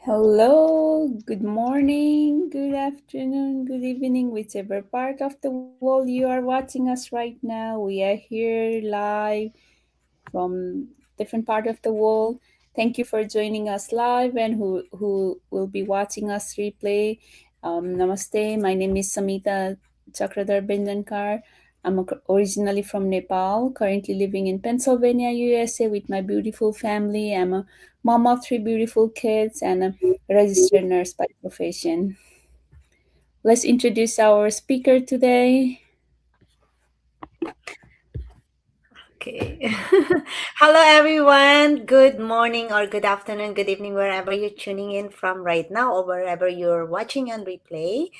Hello, good morning, good afternoon, good evening, whichever part of the world you are watching us right now. We are here live from different part of the world. Thank you for joining us live and who will be watching us replay. Namaste. My name is Samita Chakradhar Benjankar. Originally from Nepal, currently living in Pennsylvania, USA, with my beautiful family. I'm a mom of three beautiful kids and a registered nurse by profession. Let's introduce our speaker today. Okay. Hello, everyone. Good morning or good afternoon, good evening, wherever you're tuning in from right now or wherever you're watching and replay.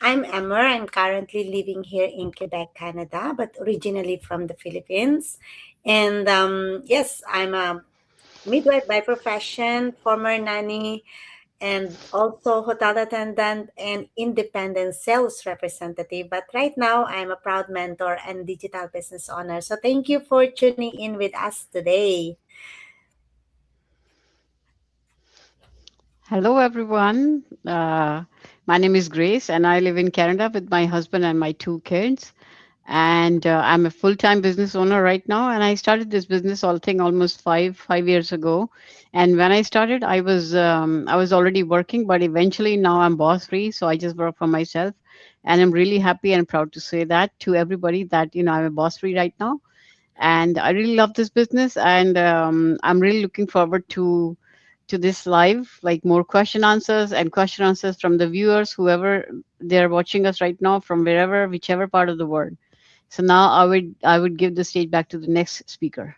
I'm Emmer. I'm currently living here in Quebec, Canada, but originally from the Philippines. And yes, I'm a midwife by profession, former nanny, and also hotel attendant and independent sales representative. But right now, I'm a proud mentor and digital business owner. So thank you for tuning in with us today. Hello, everyone. My name is Grace, and I live in Canada with my husband and my two kids. And I'm a full-time business owner right now. And I started this business, I think, almost five years ago. And when I started, I was already working, but eventually now I'm boss free, so I just work for myself. And I'm really happy and proud to say that to everybody that I'm a boss free right now, and I really love this business, and I'm really looking forward to this live, like more question answers from the viewers, whoever they're watching us right now from wherever, whichever part of the world. So now I would give the stage back to the next speaker.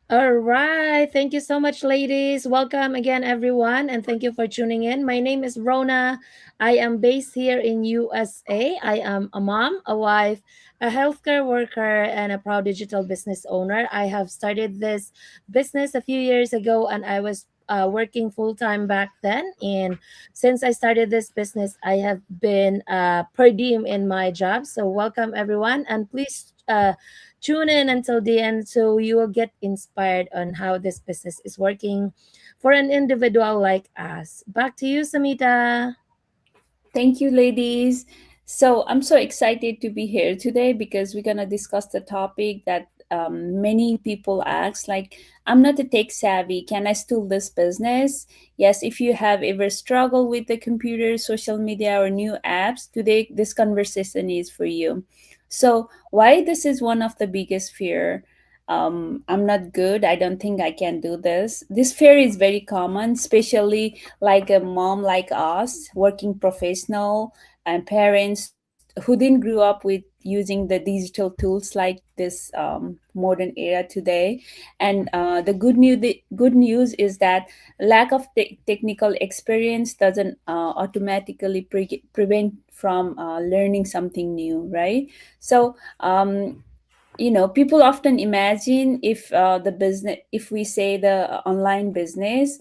All right. Thank you so much, ladies. Welcome again, everyone, and thank you for tuning in. My name is Rona. I am based here in USA. I am a mom, a wife, a healthcare worker, and a proud digital business owner. I have started this business a few years ago, and I was working full time back then. And since I started this business, I have been per diem in my job. So, welcome, everyone, and please. Tune in until the end so you will get inspired on how this business is working for an individual like us. Back to you, Samita. Thank you, ladies. So I'm so excited to be here today because we're gonna discuss the topic that many people ask. Like, I'm not a tech savvy. Can I still this business? Yes. If you have ever struggled with the computer, social media, or new apps, today this conversation is for you. So why this is one of the biggest fear. I'm not good. I don't think I can do this. This fear is very common, especially like a mom like us, working professional and parents who didn't grow up with using the digital tools like this modern era today. And the good news is that lack of technical experience doesn't automatically prevent from learning something new, right? So people often imagine if the business if we say the online business,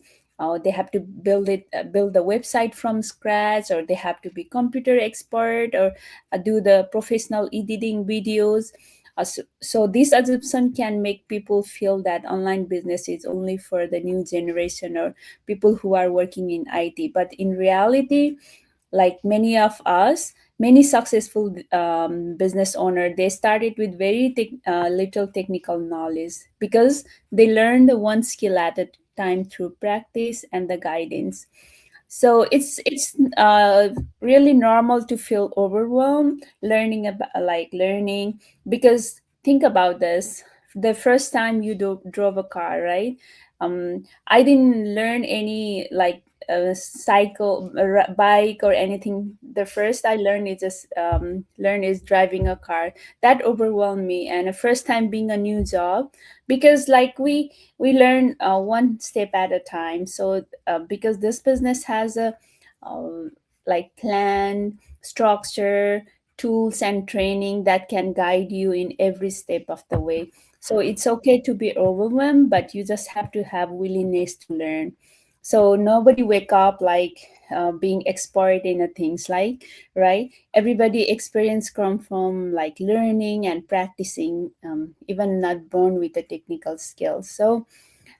they have to build the website from scratch, or they have to be computer expert, or do the professional editing videos. So this assumption can make people feel that online business is only for the new generation or people who are working in IT. But in reality, like many of us, many successful business owner, they started with very little technical knowledge because they learned the one skill at a time through practice and the guidance. So it's really normal to feel overwhelmed learning, because think about this: the first time you drove a car, right? I didn't learn any like cycle, bike, or anything. The first I learned is just learn is driving a car. That overwhelmed me, and the first time being a new job, because like we learn one step at a time. So because this business has a uh, like plan, structure, tools, and training that can guide you in every step of the way. So it's okay to be overwhelmed, but you just have to have willingness to learn. So nobody wake up like being expert in a things, like, right? Everybody experience come from like learning and practicing, even not born with the technical skills. So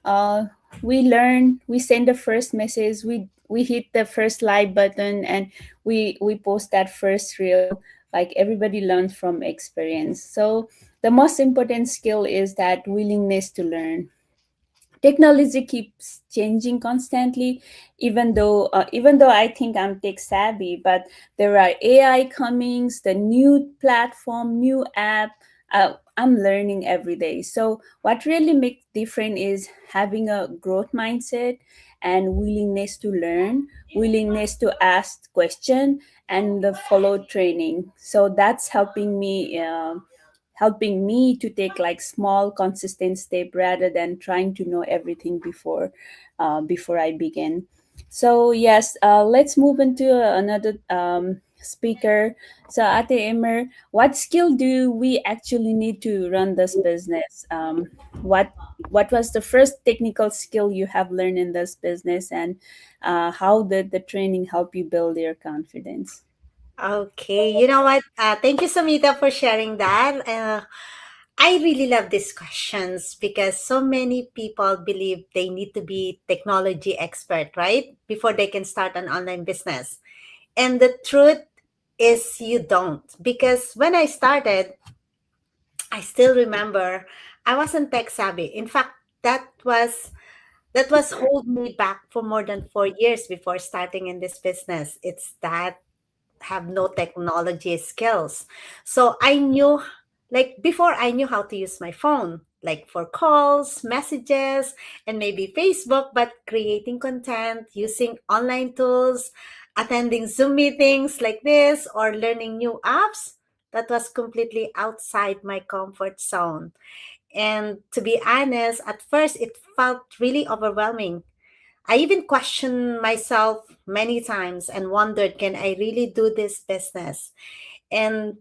uh, we learn, we send the first message, we hit the first like button, and we post that first reel. Like everybody learns from experience. So the most important skill is that willingness to learn. Technology keeps changing constantly, even though I think I'm tech savvy, but there are AI comings, the new platform, new app. I'm learning every day. So what really makes different is having a growth mindset and willingness to learn, willingness to ask question, and the follow training. So that's helping me to take like small consistent step rather than trying to know everything before I begin. So yes, let's move into another speaker. So Ate Emer, what skill do we actually need to run this business? What what was the first technical skill you have learned in this business, and how did the training help you build your confidence? Okay, you know what? Thank you, Samita, for sharing that. I really love these questions because so many people believe they need to be technology expert, right? Before they can start an online business. And the truth is you don't. Because when I started, I still remember I wasn't tech savvy. In fact, that was hold me back for more than 4 years before starting in this business. It's that have no technology skills. So I knew, like before, I knew how to use my phone, like for calls, messages, and maybe Facebook, but creating content, using online tools, attending Zoom meetings like this, or learning new apps, that was completely outside my comfort zone. And to be honest, at first it felt really overwhelming. I even questioned myself many times and wondered, can I really do this business? And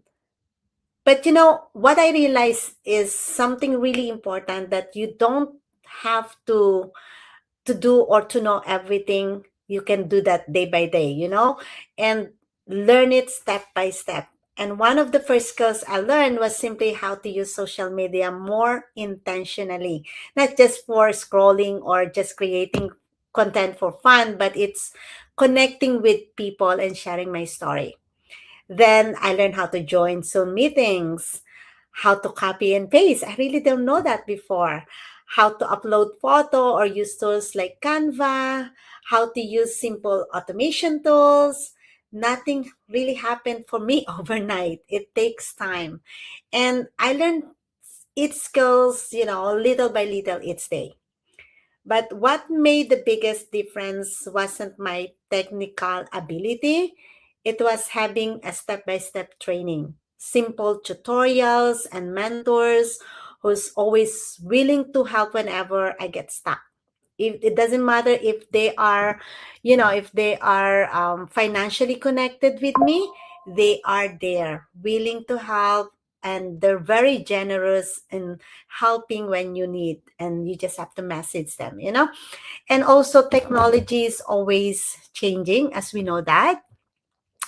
but what I realized is something really important, that you don't have to do or to know everything. You can do that day by day, and learn it step by step. And one of the first skills I learned was simply how to use social media more intentionally, not just for scrolling or just creating content for fun, but it's connecting with people and sharing my story. Then I learned how to join Zoom meetings, how to copy and paste. I really don't know that before. How to upload photo or use tools like Canva, how to use simple automation tools. Nothing really happened for me overnight. It takes time. And I learned each skills, little by little each day. But what made the biggest difference wasn't my technical ability. It was having a step by step training, simple tutorials, and mentors who's always willing to help whenever I get stuck. If it doesn't matter if they are, if they are financially connected with me, they are there, willing to help, and they're very generous in helping when you need, and you just have to message them. And also technology is always changing, as we know that.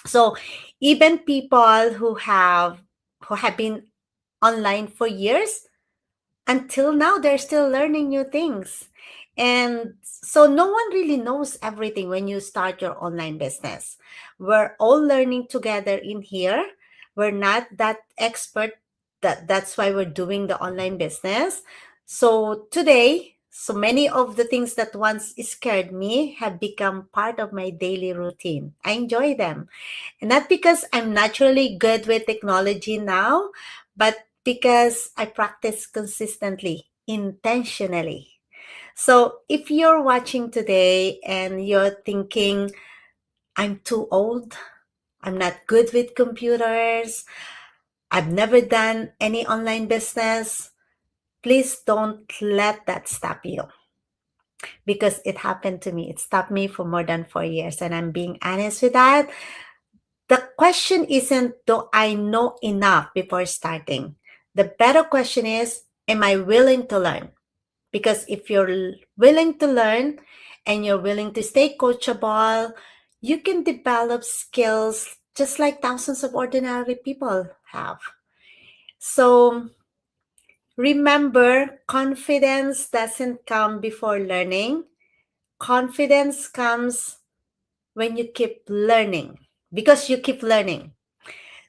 So even people who have been online for years, until now they're still learning new things. And so no one really knows everything when you start your online business. We're all learning together in here. We're not that expert. That's why we're doing the online business. So today, so many of the things that once scared me have become part of my daily routine. I enjoy them, and not because I'm naturally good with technology now, but because I practice consistently, intentionally. So if you're watching today and you're thinking, I'm too old, I'm not good with computers, I've never done any online business, please don't let that stop you, because it happened to me. It stopped me for more than 4 years. And I'm being honest with that. The question isn't, do I know enough before starting? The better question is, am I willing to learn? Because if you're willing to learn and you're willing to stay coachable, you can develop skills just like thousands of ordinary people have. So Remember, confidence doesn't come before learning. Confidence comes when you keep learning, because you keep learning.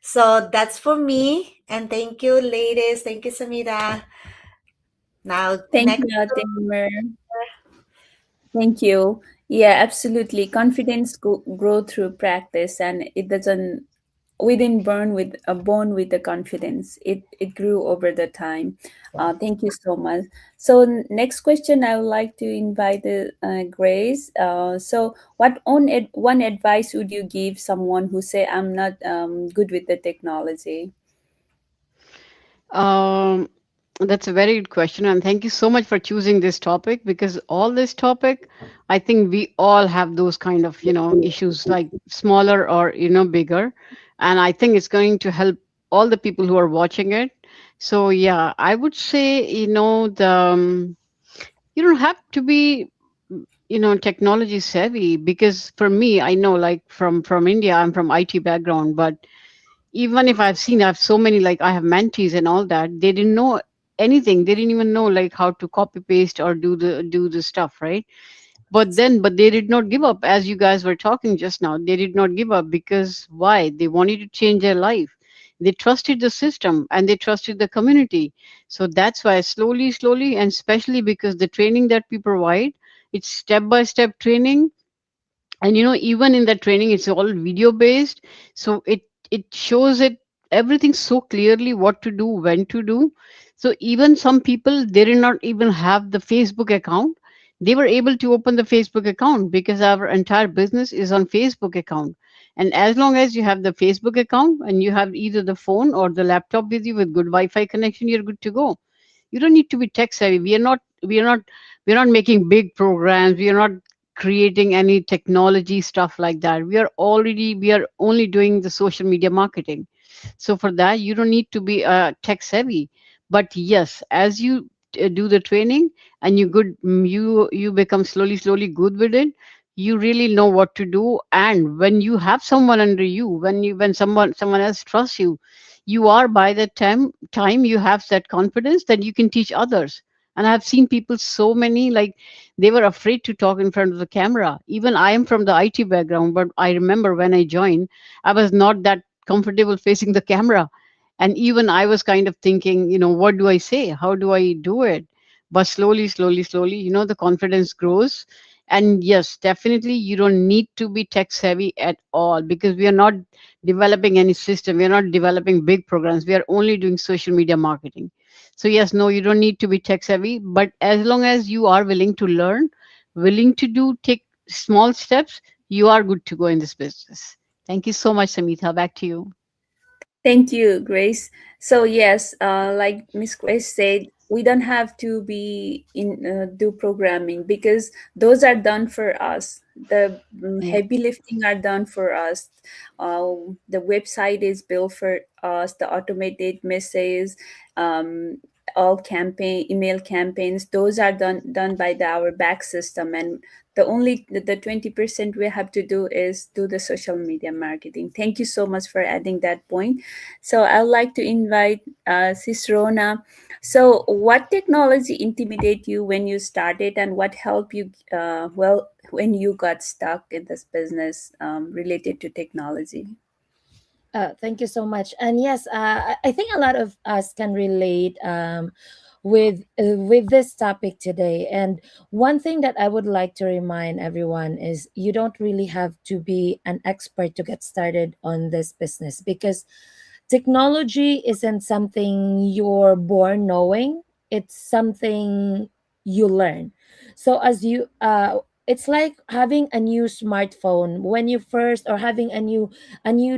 So that's for me. And thank you, ladies. Thank you, Samira. Now, Thank next. you, Timur. Thank you. Yeah, absolutely. Confidence grow through practice, and it doesn't. We didn't born with the confidence. It grew over the time. Thank you so much. So next question, I would like to invite Grace. So what one advice would you give someone who say I'm not good with the technology? Um, that's a very good question, and thank you so much for choosing this topic because all this topic, I think we all have those kind of issues, like smaller or bigger, and I think it's going to help all the people who are watching it. So yeah, I would say you don't have to be technology savvy because for me, I know like from India, I'm from IT background, but even if I have so many, like I have mentees and all that, they didn't know anything. They didn't even know like how to copy paste or do the stuff, right? But they did not give up, as you guys were talking just now. They did not give up because why? They wanted to change their life. They trusted the system and they trusted the community. So that's why slowly, and especially because the training that we provide, it's step by step training. And even in that training, it's all video based. So it shows it everything so clearly, what to do, when to do. So even some people, they did not even have the Facebook account. They were able to open the Facebook account because our entire business is on Facebook account. And as long as you have the Facebook account and you have either the phone or the laptop with you with good Wi-Fi connection, you're good to go. You don't need to be tech savvy. We are not making big programs. We are not creating any technology stuff like that. We are only doing the social media marketing. So for that, you don't need to be tech savvy. But yes, as you do the training and you become slowly good with it. You really know what to do. And when you have someone under you, when someone else trusts you, you are, by the time you have that confidence that you can teach others. And I've seen people, so many, like they were afraid to talk in front of the camera. Even I am from the IT background, but I remember when I joined, I was not that comfortable facing the camera. And even I was kind of thinking, what do I say? How do I do it? But slowly, the confidence grows. And yes, definitely, you don't need to be tech savvy at all because we are not developing any system. We are not developing big programs. We are only doing social media marketing. So yes, no, you don't need to be tech savvy, but as long as you are willing to learn, willing to take small steps, you are good to go in this business. Thank you so much, Samita. Back to you. Thank you, Grace. So yes, like Miss Grace said, we don't have to be in do programming because those are done for us. The Yeah. heavy lifting are done for us. The website is built for us. The automated messages, um, all campaign email campaigns, those are done by our back system, and the 20% we have to do is do the social media marketing. Thank you so much for adding that point. So I'd like to invite Sis Rona. So what technology intimidate you when you started, and what helped you when you got stuck in this business related to technology? Thank you so much. And yes, I think a lot of us can relate with this topic today. And one thing that I would like to remind everyone is you don't really have to be an expert to get started on this business, because technology isn't something you're born knowing. It's something you learn. So as you it's like having a new smartphone when you first, or having a new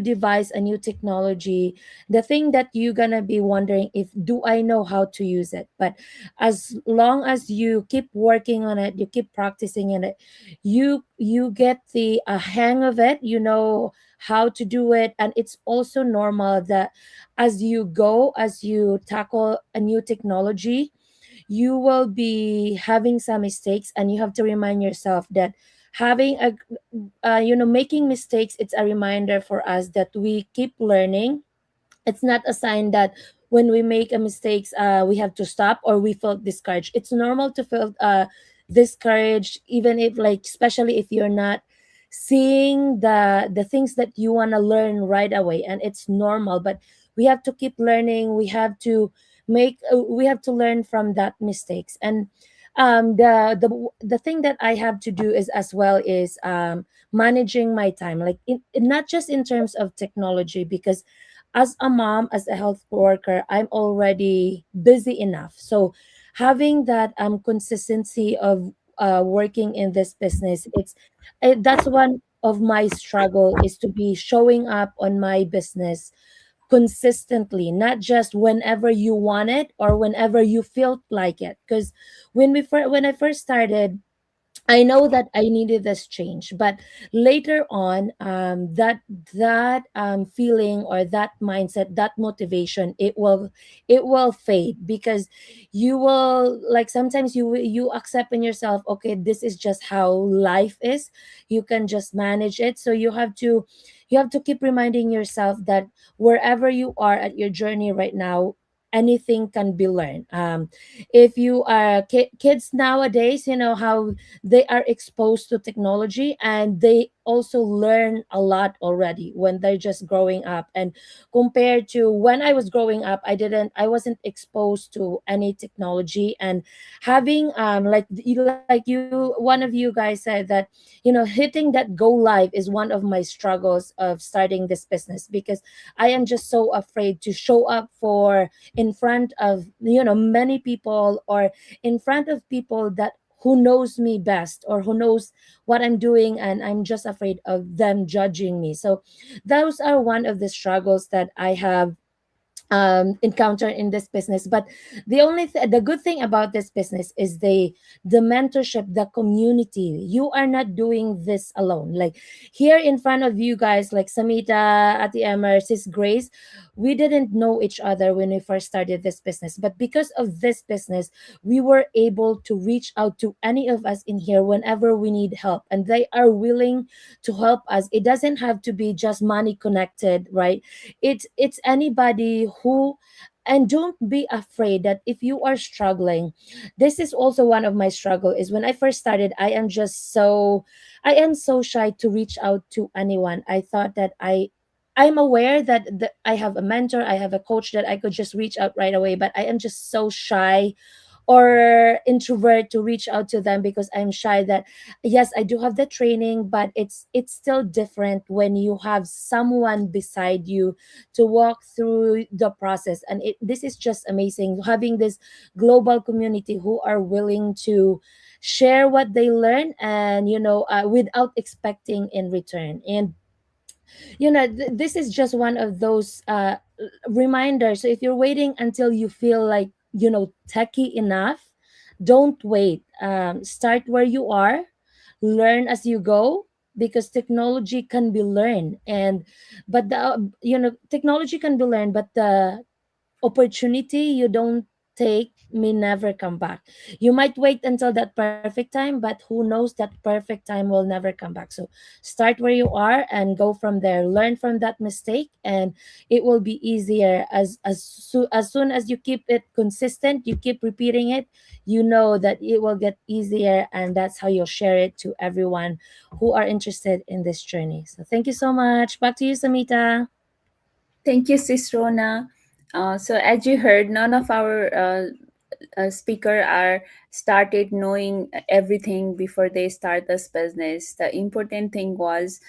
device, a new technology. The thing that you're gonna be wondering, if do I know how to use it? But as long as you keep working on it, you keep practicing in it, you get the hang of it, you know how to do it. And it's also normal that as you go, as you tackle a new technology, you will be having some mistakes, and you have to remind yourself that having a making mistakes, it's a reminder for us that we keep learning. It's not a sign that when we make a mistakes, we have to stop or we felt discouraged. It's normal to feel discouraged, even if, like, especially if you're not seeing the things that you want to learn right away, and it's normal. But we have to keep learning. We have to we have to learn from that mistakes. And the thing that I have to do is as well is managing my time, like not just in terms of technology, because as a mom, as a health worker, I'm already busy enough. So having that consistency of working in this business, that's one of my struggle, is to be showing up on my business consistently, not just whenever you want it or whenever you felt like it. Because when I first started, I know that I needed this change, but later on, that feeling or that mindset, that motivation, it will fade, because you will, like, sometimes you accept in yourself, okay, this is just how life is. You can just manage it. So you have to keep reminding yourself that wherever you are at your journey right now, anything can be learned. If you are kids nowadays, you know how they are exposed to technology, and they also learn a lot already when they're just growing up. And compared to when I was growing up, I wasn't exposed to any technology. And having like you one of you guys said that, hitting that go live is one of my struggles of starting this business, because I am just so afraid to show up for in front of many people, or in front of people that who knows me best, or who knows what I'm doing, and I'm just afraid of them judging me. So those are one of the struggles that I have encounter in this business. But the good thing about this business is the mentorship, the community. You are not doing this alone. Like, here in front of you guys, like Samita, Ati Emmer, Sis Grace, we didn't know each other when we first started this business, but because of this business, we were able to reach out to any of us in here whenever we need help, and they are willing to help us. It doesn't have to be just money connected, right? It's anybody who. And don't be afraid that if you are struggling, this is also one of my struggle, is when I first started, I am so shy to reach out to anyone. I thought that I'm aware that I have a mentor, I have a coach that I could just reach out right away, but I am just so shy or introvert to reach out to them, because I'm shy that, yes, I do have the training, but it's still different when you have someone beside you to walk through the process. And this is just amazing, having this global community who are willing to share what they learn, and without expecting in return. And this is just one of those reminders. So if you're waiting until you feel like techie enough, don't wait. Start where you are, learn as you go, because technology can be learned. And but the technology can be learned, but the opportunity you don't take may never come back. You might wait until that perfect time, but who knows, that perfect time will never come back. So start where you are and go from there. Learn from that mistake, and it will be easier as soon as you keep it consistent, you keep repeating it, that it will get easier, and that's how you'll share it to everyone who are interested in this journey. So thank you so much. Back to you, Samita. Thank you, Sis Rona. So as you heard, none of our speaker are started knowing everything before they start this business. The important thing was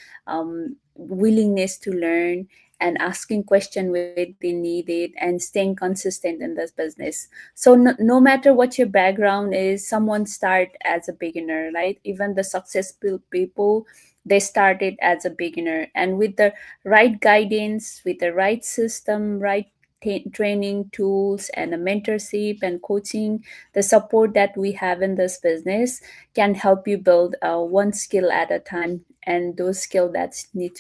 willingness to learn and asking question when they need it, and staying consistent in this business. So no matter what your background is, someone start as a beginner, right? Even the successful people, they started as a beginner, and with the right guidance, with the right system, right training tools, and a mentorship and coaching, the support that we have in this business can help you build one skill at a time, and those skill that need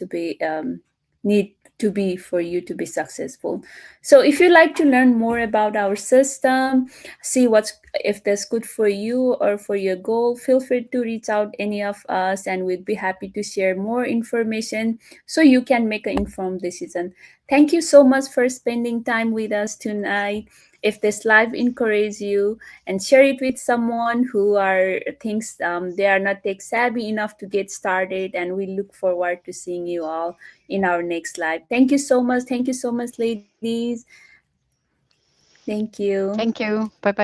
to to be for you to be successful. So if you like to learn more about our system, see what's if that's good for you or for your goal, feel free to reach out any of us, and we'd be happy to share more information so you can make an informed decision. Thank you so much for spending time with us tonight. If this live encourages you, and share it with someone who are thinks they are not tech savvy enough to get started, and we look forward to seeing you all in our next live. Thank you so much. Thank you so much, ladies. Thank you. Thank you. Bye bye.